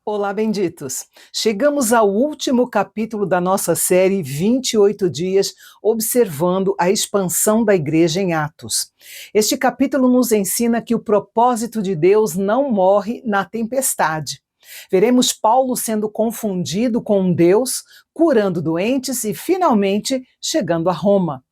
Olá, benditos! Chegamos ao último capítulo da nossa série 28 dias, observando a expansão da igreja em Atos. Este capítulo nos ensina que o propósito de Deus não morre na tempestade. Veremos Paulo sendo confundido com um Deus, curando doentes e, finalmente, chegando a Roma.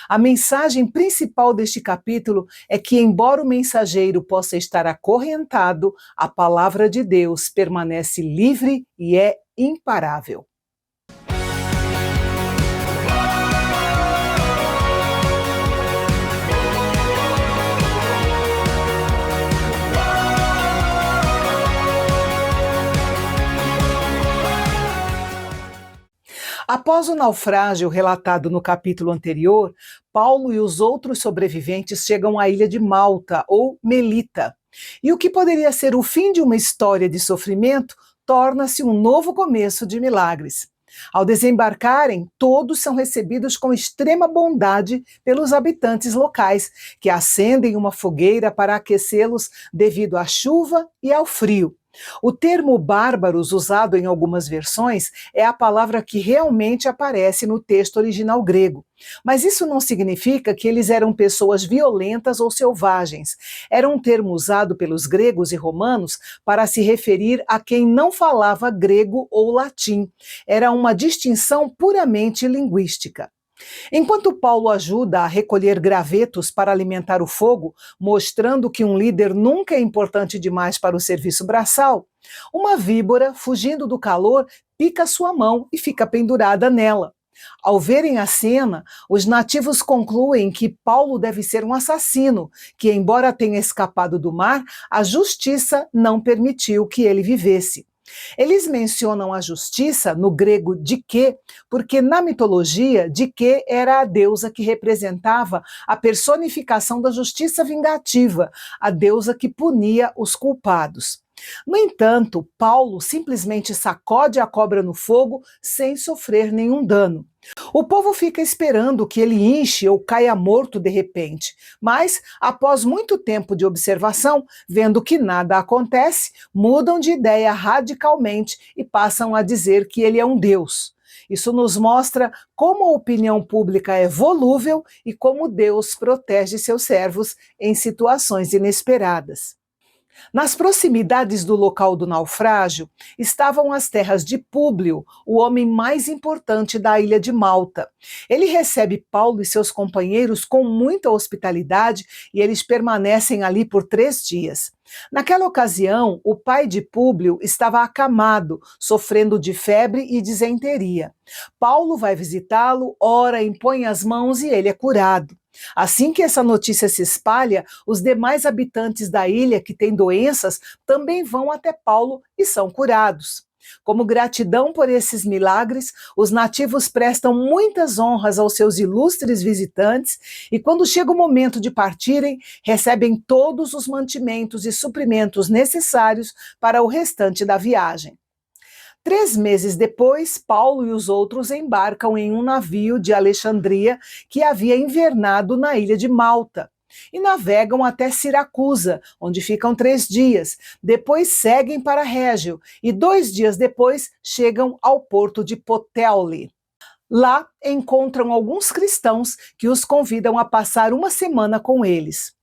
A mensagem principal deste capítulo é que, embora o mensageiro possa estar acorrentado, a palavra de Deus permanece livre e é imparável. Após o naufrágio relatado no capítulo anterior, Paulo e os outros sobreviventes chegam à ilha de Malta, ou Melita. E o que poderia ser o fim de uma história de sofrimento torna-se um novo começo de milagres. Ao desembarcarem, todos são recebidos com extrema bondade pelos habitantes locais, que acendem uma fogueira para aquecê-los devido à chuva e ao frio. O termo bárbaros, usado em algumas versões, é a palavra que realmente aparece no texto original grego. Mas isso não significa que eles eram pessoas violentas ou selvagens. Era um termo usado pelos gregos e romanos para se referir a quem não falava grego ou latim. Era uma distinção puramente linguística. Enquanto Paulo ajuda a recolher gravetos para alimentar o fogo, mostrando que um líder nunca é importante demais para o serviço braçal, uma víbora, fugindo do calor, pica sua mão e fica pendurada nela. Ao verem a cena, os nativos concluem que Paulo deve ser um assassino, que, embora tenha escapado do mar, a justiça não permitiu que ele vivesse. Eles mencionam a justiça, no grego Dike, porque na mitologia, Dike era a deusa que representava a personificação da justiça vingativa, a deusa que punia os culpados. No entanto, Paulo simplesmente sacode a cobra no fogo sem sofrer nenhum dano. O povo fica esperando que ele inche ou caia morto de repente, mas, após muito tempo de observação, vendo que nada acontece, mudam de ideia radicalmente e passam a dizer que ele é um deus. Isso nos mostra como a opinião pública é volúvel e como Deus protege seus servos em situações inesperadas. Nas proximidades do local do naufrágio estavam as terras de Públio, o homem mais importante da ilha de Malta. Ele recebe Paulo e seus companheiros com muita hospitalidade e eles permanecem ali por 3 dias. Naquela ocasião, o pai de Públio estava acamado, sofrendo de febre e disenteria. Paulo vai visitá-lo, ora, impõe as mãos e ele é curado. Assim que essa notícia se espalha, os demais habitantes da ilha que têm doenças também vão até Paulo e são curados. Como gratidão por esses milagres, os nativos prestam muitas honras aos seus ilustres visitantes e, quando chega o momento de partirem, recebem todos os mantimentos e suprimentos necessários para o restante da viagem. 3 meses depois, Paulo e os outros embarcam em um navio de Alexandria que havia invernado na ilha de Malta e navegam até Siracusa, onde ficam 3 dias. Depois seguem para Régio e 2 dias depois chegam ao porto de Puteoli. Lá encontram alguns cristãos que os convidam a passar uma semana com eles.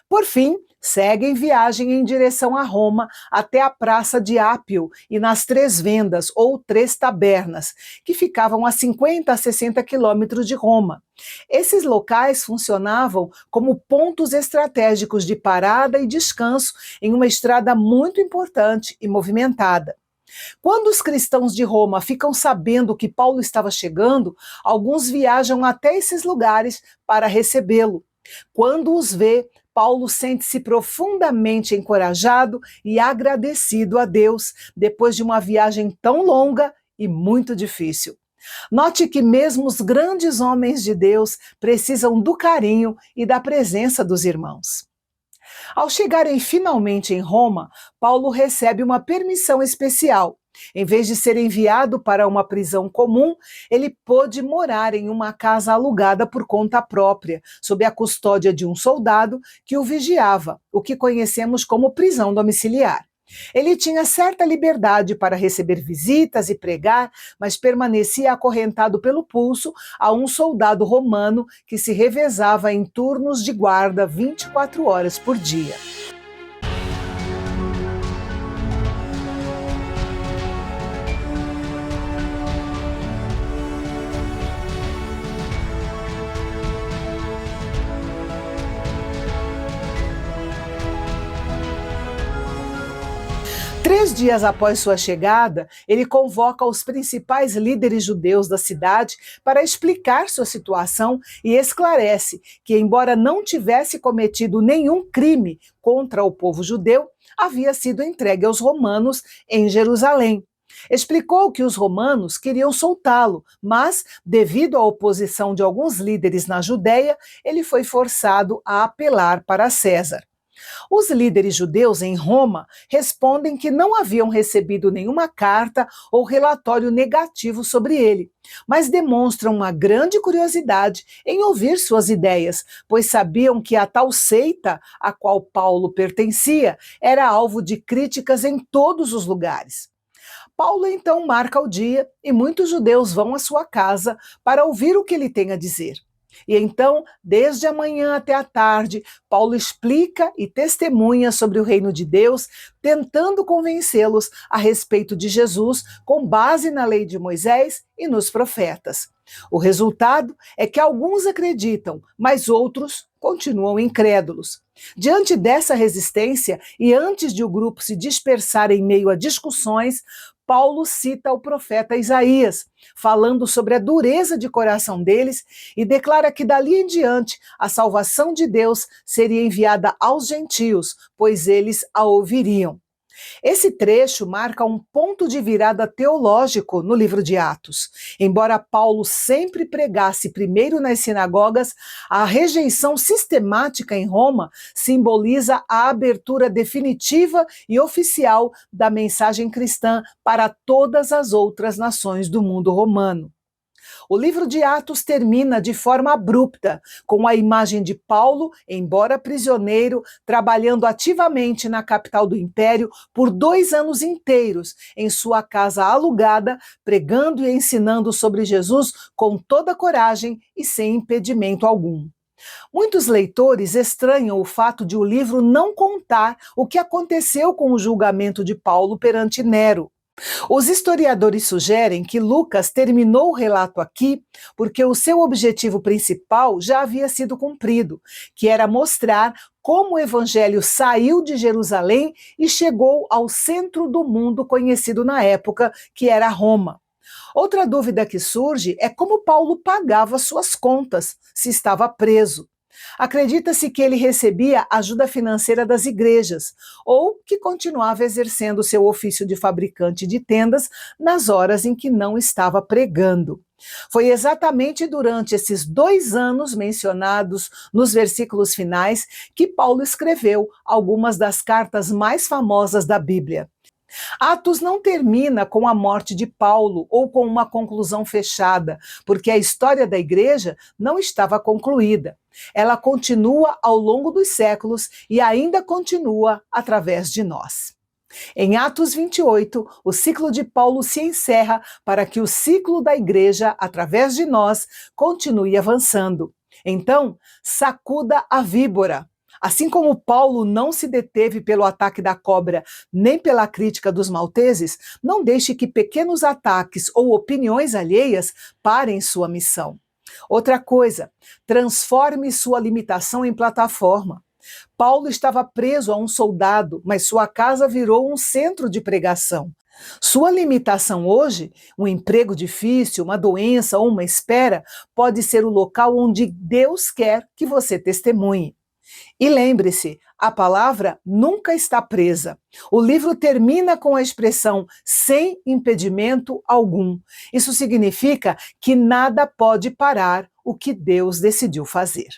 Por fim, seguem viagem em direção a Roma até a Praça de Ápio e nas 3 Vendas, ou 3 Tabernas, que ficavam a 50 a 60 quilômetros de Roma. Esses locais funcionavam como pontos estratégicos de parada e descanso em uma estrada muito importante e movimentada. Quando os cristãos de Roma ficam sabendo que Paulo estava chegando, alguns viajam até esses lugares para recebê-lo. Quando os vê, Paulo sente-se profundamente encorajado e agradecido a Deus depois de uma viagem tão longa e muito difícil. Note que mesmo os grandes homens de Deus precisam do carinho e da presença dos irmãos. Ao chegarem finalmente em Roma, Paulo recebe uma permissão especial. Em vez de ser enviado para uma prisão comum, ele pôde morar em uma casa alugada por conta própria, sob a custódia de um soldado que o vigiava, o que conhecemos como prisão domiciliar. Ele tinha certa liberdade para receber visitas e pregar, mas permanecia acorrentado pelo pulso a um soldado romano que se revezava em turnos de guarda 24 horas por dia. 3 dias após sua chegada, ele convoca os principais líderes judeus da cidade para explicar sua situação e esclarece que, embora não tivesse cometido nenhum crime contra o povo judeu, havia sido entregue aos romanos em Jerusalém. Explicou que os romanos queriam soltá-lo, mas, devido à oposição de alguns líderes na Judéia, ele foi forçado a apelar para César. Os líderes judeus em Roma respondem que não haviam recebido nenhuma carta ou relatório negativo sobre ele, mas demonstram uma grande curiosidade em ouvir suas ideias, pois sabiam que a tal seita a qual Paulo pertencia era alvo de críticas em todos os lugares. Paulo então marca o dia e muitos judeus vão à sua casa para ouvir o que ele tem a dizer. E então, desde a manhã até a tarde, Paulo explica e testemunha sobre o reino de Deus, tentando convencê-los a respeito de Jesus com base na lei de Moisés e nos profetas. O resultado é que alguns acreditam, mas outros continuam incrédulos. Diante dessa resistência e antes de o grupo se dispersar em meio a discussões, Paulo cita o profeta Isaías, falando sobre a dureza de coração deles e declara que dali em diante a salvação de Deus seria enviada aos gentios, pois eles a ouviriam. Esse trecho marca um ponto de virada teológico no livro de Atos. Embora Paulo sempre pregasse primeiro nas sinagogas, a rejeição sistemática em Roma simboliza a abertura definitiva e oficial da mensagem cristã para todas as outras nações do mundo romano. O livro de Atos termina de forma abrupta, com a imagem de Paulo, embora prisioneiro, trabalhando ativamente na capital do império por 2 anos inteiros, em sua casa alugada, pregando e ensinando sobre Jesus com toda coragem e sem impedimento algum. Muitos leitores estranham o fato de o livro não contar o que aconteceu com o julgamento de Paulo perante Nero. Os historiadores sugerem que Lucas terminou o relato aqui porque o seu objetivo principal já havia sido cumprido, que era mostrar como o evangelho saiu de Jerusalém e chegou ao centro do mundo conhecido na época, que era Roma. Outra dúvida que surge é como Paulo pagava suas contas, se estava preso. Acredita-se que ele recebia ajuda financeira das igrejas, ou que continuava exercendo seu ofício de fabricante de tendas nas horas em que não estava pregando. Foi exatamente durante esses 2 anos mencionados nos versículos finais que Paulo escreveu algumas das cartas mais famosas da Bíblia. Atos não termina com a morte de Paulo ou com uma conclusão fechada, porque a história da igreja não estava concluída. Ela continua ao longo dos séculos e ainda continua através de nós. Em Atos 28, o ciclo de Paulo se encerra para que o ciclo da igreja, através de nós, continue avançando. Então, sacuda a víbora. Assim como Paulo não se deteve pelo ataque da cobra, nem pela crítica dos malteses, não deixe que pequenos ataques ou opiniões alheias parem sua missão. Outra coisa, transforme sua limitação em plataforma. Paulo estava preso a um soldado, mas sua casa virou um centro de pregação. Sua limitação hoje, um emprego difícil, uma doença ou uma espera, pode ser o local onde Deus quer que você testemunhe. E lembre-se, a palavra nunca está presa. O livro termina com a expressão sem impedimento algum. Isso significa que nada pode parar o que Deus decidiu fazer.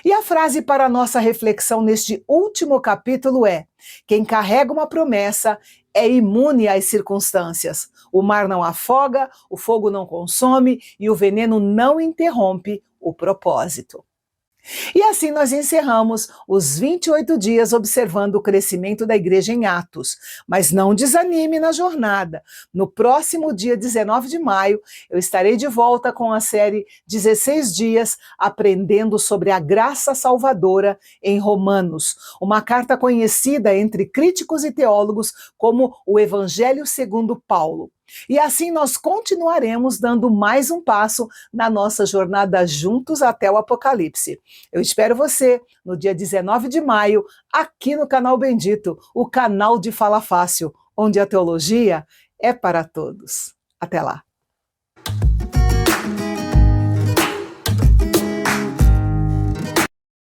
E a frase para a nossa reflexão neste último capítulo é: quem carrega uma promessa é imune às circunstâncias. O mar não afoga, o fogo não consome e o veneno não interrompe o propósito. E assim nós encerramos os 28 dias observando o crescimento da igreja em Atos. Mas não desanime na jornada. No próximo dia 19 de maio, eu estarei de volta com a série 16 dias aprendendo sobre a graça salvadora em Romanos, uma carta conhecida entre críticos e teólogos como o Evangelho segundo Paulo. E assim nós continuaremos dando mais um passo na nossa jornada juntos até o Apocalipse. Eu espero você no dia 19 de maio, aqui no Canal Bendito, o canal de Fala Fácil, onde a teologia é para todos. Até lá!